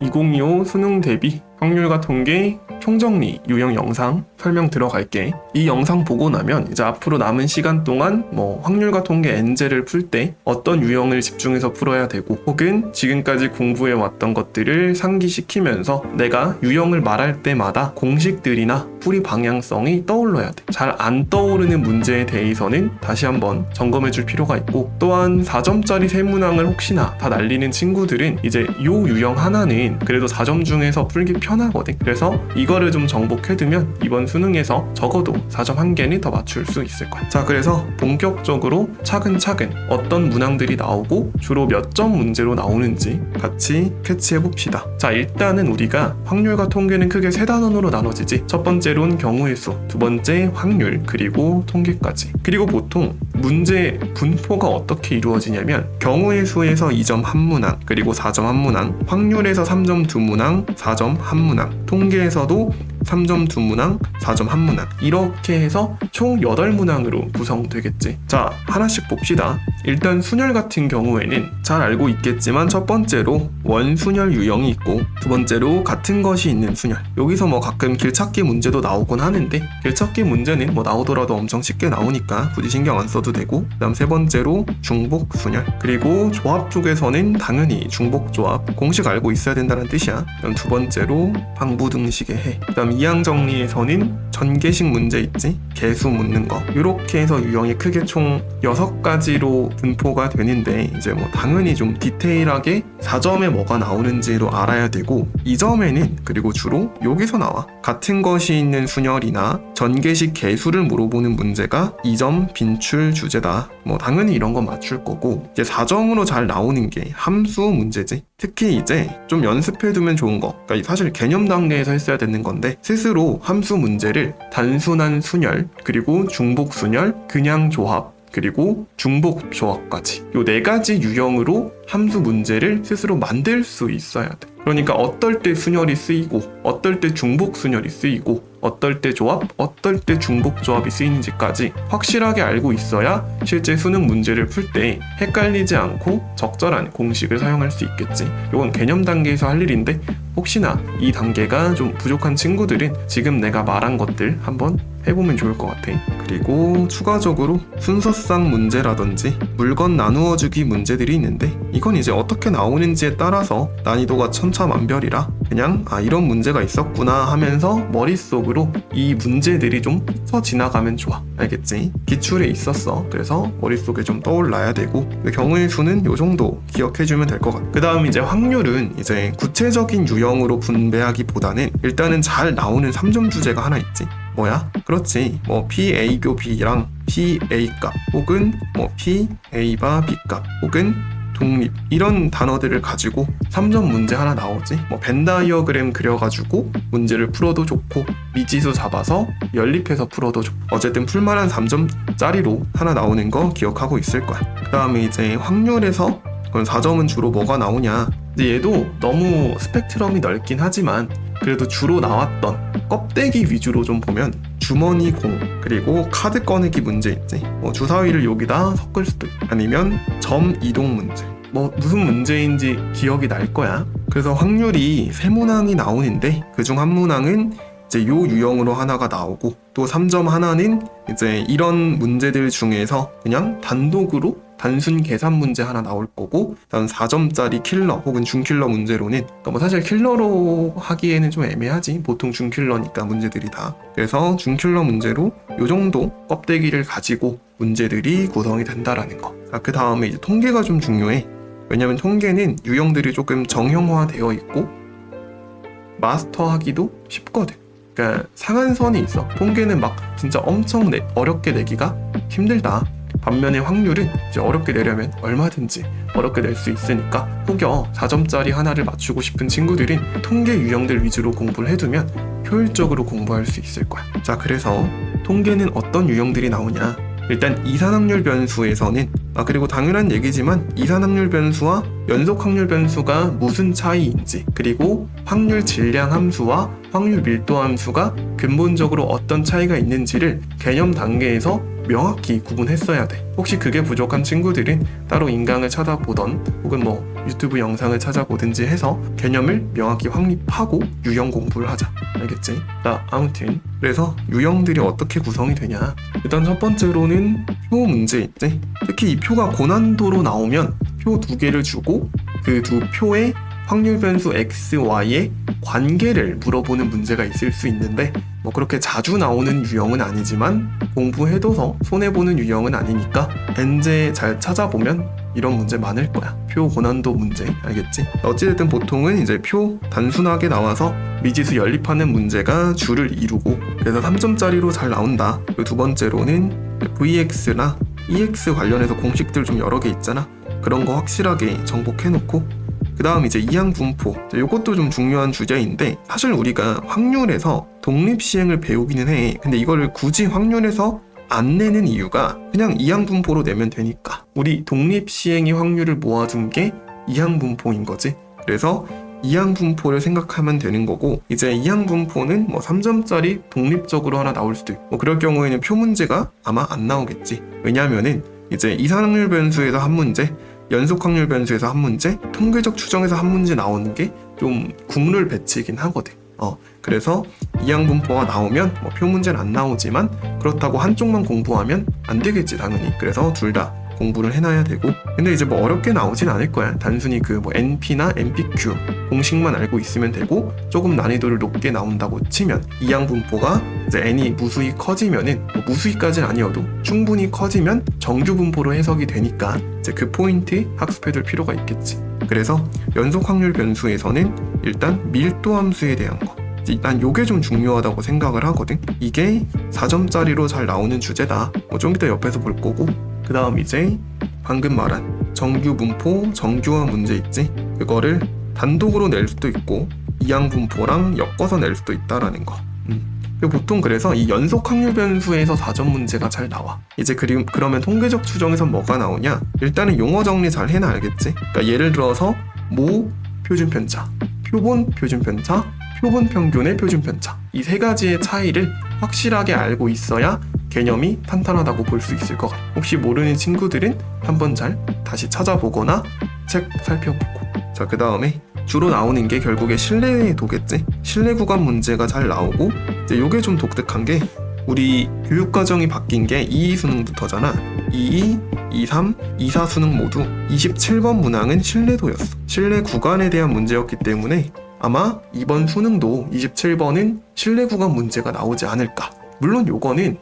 2025 수능 대비 확률과 통계 총정리 유형 영상 설명 들어갈게. 이 영상 보고 나면 이제 앞으로 남은 시간 동안 확률과 통계 N제를 풀 때 어떤 유형을 집중해서 풀어야 되고, 혹은 지금까지 공부해 왔던 것들을 상기시키면서 내가 유형을 말할 때마다 공식들이나 풀이 방향성이 떠올라야 돼. 잘 안 떠오르는 문제에 대해서는 다시 한번 점검해 줄 필요가 있고, 또한 4점짜리 세문항을 혹시나 다 날리는 친구들은 이제 요 유형 하나는 그래도 4점 중에서 풀기 편하거든. 그래서 이거를 좀 정복해두면 이번 수능에서 적어도 4점 한 개는 더 맞출 수 있을 거야. 자, 그래서 본격적으로 차근차근 어떤 문항들이 나오고 주로 몇 점 문제로 나오는지 같이 캐치해 봅시다. 자, 일단은 우리가 확률과 통계는 크게 세 단원으로 나눠지지. 첫 번째로는 경우의 수, 두 번째 확률, 그리고 통계까지. 그리고 보통 문제 분포가 어떻게 이루어지냐면 경우의 수에서 2점 한 문항, 그리고 4점 한 문항, 확률에서 3점 두 문항, 4점 한 문항, 통계에서도 3점 두 문항, 4점 한 문항, 이렇게 해서 총 8문항으로 구성되겠지. 자, 하나씩 봅시다. 일단 순열 같은 경우에는 잘 알고 있겠지만 첫 번째로 원순열 유형이 있고, 두 번째로 같은 것이 있는 순열. 여기서 가끔 길찾기 문제도 나오곤 하는데, 길찾기 문제는 나오더라도 엄청 쉽게 나오니까 굳이 신경 안 써도 되고, 그 다음 세 번째로 중복 순열. 그리고 조합 쪽에서는 당연히 중복 조합 공식 알고 있어야 된다는 뜻이야. 그다음 두 번째로 방부등식의 해. 그다음 이항 정리에서는 전개식 문제 있지? 개수 묻는 거. 이렇게 해서 유형이 크게 총 6가지로 분포가 되는데, 이제 당연히 좀 디테일하게 4점에 뭐가 나오는지로 알아야 되고, 2점에는 그리고 주로 여기서 나와. 같은 것이 있는 순열이나 전개식 개수를 물어보는 문제가 2점 빈출 주제다. 당연히 이런 건 맞출 거고, 이제 4점으로 잘 나오는 게 함수 문제지. 특히 이제 좀 연습해두면 좋은 거, 그러니까 사실 개념 단계에서 했어야 되는 건데, 스스로 함수 문제를 단순한 순열, 그리고 중복 순열, 그냥 조합, 그리고 중복 조합까지 요 4가지 유형으로 함수 문제를 스스로 만들 수 있어야 돼. 그러니까 어떨 때 순열이 쓰이고, 어떨 때 중복 순열이 쓰이고, 어떨 때 조합, 어떨 때 중복 조합이 쓰이는지까지 확실하게 알고 있어야 실제 수능 문제를 풀 때 헷갈리지 않고 적절한 공식을 사용할 수 있겠지. 이건 개념 단계에서 할 일인데, 혹시나 이 단계가 좀 부족한 친구들은 지금 내가 말한 것들 한번 해보면 좋을 것 같아. 그리고 추가적으로 순서상 문제라든지 물건 나누어주기 문제들이 있는데, 이건 이제 어떻게 나오는지에 따라서 난이도가 천차만별이라 그냥 이런 문제가 있었구나 하면서 머릿속으로 이 문제들이 좀 훑어 지나가면 좋아. 알겠지? 기출에 있었어. 그래서 머릿속에 좀 떠올라야 되고, 경우의 수는 요 정도 기억해주면 될 것 같아. 그 다음 이제 확률은 이제 구체적인 유형으로 분배하기보다는 일단은 잘 나오는 3점 주제가 하나 있지. 뭐야? 그렇지. PA교 B랑 PA 값, 혹은 PA 바 B 값, 혹은 독립, 이런 단어들을 가지고 3점 문제 하나 나오지. 벤 다이어그램 그려가지고 문제를 풀어도 좋고, 미지수 잡아서 연립해서 풀어도 좋고, 어쨌든 풀만한 3점짜리로 하나 나오는 거 기억하고 있을 거야. 그 다음에 이제 확률에서 그럼 4점은 주로 뭐가 나오냐. 근데 얘도 너무 스펙트럼이 넓긴 하지만 그래도 주로 나왔던 껍데기 위주로 좀 보면 주머니 공, 그리고 카드 꺼내기 문제 있지. 주사위를 여기다 섞을 수도 있고, 아니면 점 이동 문제. 무슨 문제인지 기억이 날 거야. 그래서 확률이 3문항이 나오는데, 그중 한 문항은 이제 요 유형으로 하나가 나오고, 또 3점 하나는 이제 이런 문제들 중에서 그냥 단독으로 단순 계산 문제 하나 나올 거고, 다음 4점짜리 킬러 혹은 중킬러 문제로는, 그러니까 사실 킬러로 하기에는 좀 애매하지. 보통 중킬러니까 문제들이 다. 그래서 중킬러 문제로 요 정도 껍데기를 가지고 문제들이 구성이 된다라는 거. 그 다음에 이제 통계가 좀 중요해. 왜냐면 통계는 유형들이 조금 정형화되어 있고 마스터하기도 쉽거든. 그러니까 상한선이 있어. 통계는 진짜 엄청 어렵게 내기가 힘들다. 반면에 확률은 이제 어렵게 내려면 얼마든지 어렵게 낼 수 있으니까, 혹여 4점짜리 하나를 맞추고 싶은 친구들은 통계 유형들 위주로 공부를 해두면 효율적으로 공부할 수 있을 거야. 자, 그래서 통계는 어떤 유형들이 나오냐. 일단 이산확률 변수에서는 그리고 당연한 얘기지만 이산확률 변수와 연속 확률 변수가 무슨 차이인지, 그리고 확률 질량 함수와 확률 밀도 함수가 근본적으로 어떤 차이가 있는지를 개념 단계에서 명확히 구분했어야 돼. 혹시 그게 부족한 친구들은 따로 인강을 찾아보던 혹은 유튜브 영상을 찾아보든지 해서 개념을 명확히 확립하고 유형 공부를 하자. 알겠지? 아무튼 그래서 유형들이 어떻게 구성이 되냐, 일단 첫 번째로는 표 문제 있지. 특히 이 표가 고난도로 나오면 표 두 개를 주고 그 두 표의 확률 변수 x, y의 관계를 물어보는 문제가 있을 수 있는데 그렇게 자주 나오는 유형은 아니지만 공부해둬서 손해보는 유형은 아니니까 엔제 잘 찾아보면 이런 문제 많을 거야. 표 고난도 문제. 알겠지? 어찌됐든 보통은 이제 표 단순하게 나와서 미지수 연립하는 문제가 주를 이루고, 그래서 3점짜리로 잘 나온다. 그리고 두 번째로는 VX나 EX 관련해서 공식들 좀 여러 개 있잖아. 그런 거 확실하게 정복해놓고, 그 다음 이제 이항분포. 이것도 좀 중요한 주제인데, 사실 우리가 확률에서 독립시행을 배우기는 해. 근데 이거를 굳이 확률에서 안 내는 이유가 그냥 이항분포로 내면 되니까. 우리 독립시행이 확률을 모아준 게 이항분포인 거지. 그래서 이항분포를 생각하면 되는 거고, 이제 이항분포는 3점짜리 독립적으로 하나 나올 수도 있고, 그럴 경우에는 표 문제가 아마 안 나오겠지. 왜냐면은 이제 이산확률 변수에서 한 문제, 연속 확률 변수에서 한 문제, 통계적 추정에서 한 문제 나오는 게 좀 국룰 배치이긴 하거든. 그래서 이항분포가 나오면 표 문제는 안 나오지만, 그렇다고 한쪽만 공부하면 안 되겠지 당연히. 그래서 둘 다 공부를 해놔야 되고, 근데 이제 어렵게 나오진 않을 거야. 단순히 NP나 NPQ 공식만 알고 있으면 되고, 조금 난이도를 높게 나온다고 치면 이항분포가 이제 n이 무수히 커지면은, 무수히까지는 아니어도 충분히 커지면 정규분포로 해석이 되니까 이제 그 포인트 학습해둘 필요가 있겠지. 그래서 연속 확률 변수에서는 일단 밀도 함수에 대한 거, 일단 요게 좀 중요하다고 생각을 하거든. 이게 4점짜리로 잘 나오는 주제다. 좀 이따 옆에서 볼 거고, 그 다음 이제 방금 말한 정규분포, 정규화 문제 있지? 그거를 단독으로 낼 수도 있고 이항분포랑 엮어서 낼 수도 있다라는 거. 보통 그래서 이 연속 확률 변수에서 4점 문제가 잘 나와. 이제 그러면 통계적 추정에서 뭐가 나오냐? 일단은 용어 정리 잘 해놔. 알겠지? 그러니까 예를 들어서 모 표준 편차, 표본 표준 편차, 표본 평균의 표준 편차, 이 세 가지의 차이를 확실하게 알고 있어야 개념이 탄탄하다고 볼 수 있을 것 같아. 혹시 모르는 친구들은 한번 잘 다시 찾아보거나 책 살펴보고. 자, 그 다음에 주로 나오는 게 결국에 신뢰도겠지? 신뢰 구간 문제가 잘 나오고, 이제 요게 좀 독특한 게 우리 교육과정이 바뀐 게 2 수능부터잖아. 22, 23, 24 수능 모두 27번 문항은 신뢰도였어. 신뢰 구간에 대한 문제였기 때문에 아마 이번 수능도 27번은 신뢰 구간 문제가 나오지 않을까. 물론 요거는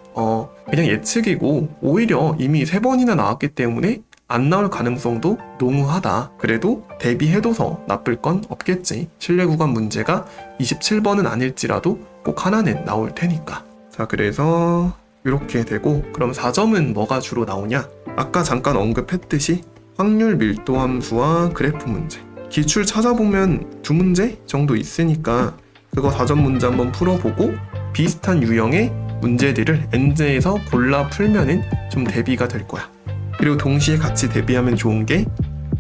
그냥 예측이고 오히려 이미 3번이나 나왔기 때문에 안 나올 가능성도 농후하다. 그래도 대비해둬서 나쁠 건 없겠지. 신뢰 구간 문제가 27번은 아닐지라도 꼭 하나는 나올 테니까. 자, 그래서 이렇게 되고, 그럼 4점은 뭐가 주로 나오냐? 아까 잠깐 언급했듯이 확률 밀도 함수와 그래프 문제. 기출 찾아보면 2문제 정도 있으니까 그거 4점 문제 한번 풀어보고 비슷한 유형의 문제들을 엔제에서 골라 풀면은 좀 대비가 될 거야. 그리고 동시에 같이 대비하면 좋은 게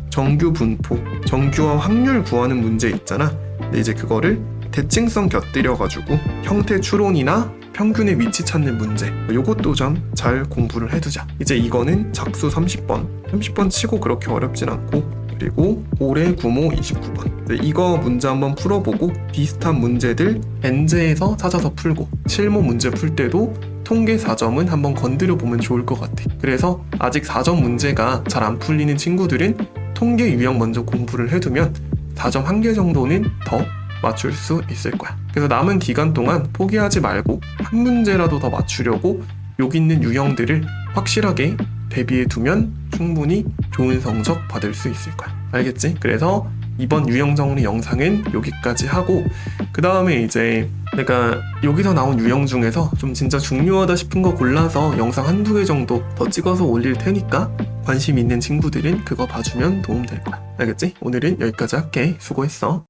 정규 분포, 정규화 확률 구하는 문제 있잖아. 근데 이제 그거를 대칭성 곁들여가지고 형태 추론이나 평균의 위치 찾는 문제, 요것도 좀 잘 공부를 해두자. 이제 이거는 작수 30번 치고 그렇게 어렵진 않고, 그리고 올해 구모 29번. 이거 문제 한번 풀어보고 비슷한 문제들 엔제에서 찾아서 풀고, 실무 문제 풀 때도 통계 4점은 한번 건드려 보면 좋을 것 같아. 그래서 아직 4점 문제가 잘 안 풀리는 친구들은 통계 유형 먼저 공부를 해두면 4점 1개 정도는 더 맞출 수 있을 거야. 그래서 남은 기간 동안 포기하지 말고 한 문제라도 더 맞추려고 여기 있는 유형들을 확실하게 대비해 두면 충분히 좋은 성적 받을 수 있을 거야. 알겠지? 그래서 이번 유형 정리 영상은 여기까지 하고, 그 다음에 이제 내가 여기서 나온 유형 중에서 좀 진짜 중요하다 싶은 거 골라서 영상 1-2개 정도 더 찍어서 올릴 테니까 관심 있는 친구들은 그거 봐주면 도움 될 거야. 알겠지? 오늘은 여기까지 할게. 수고했어.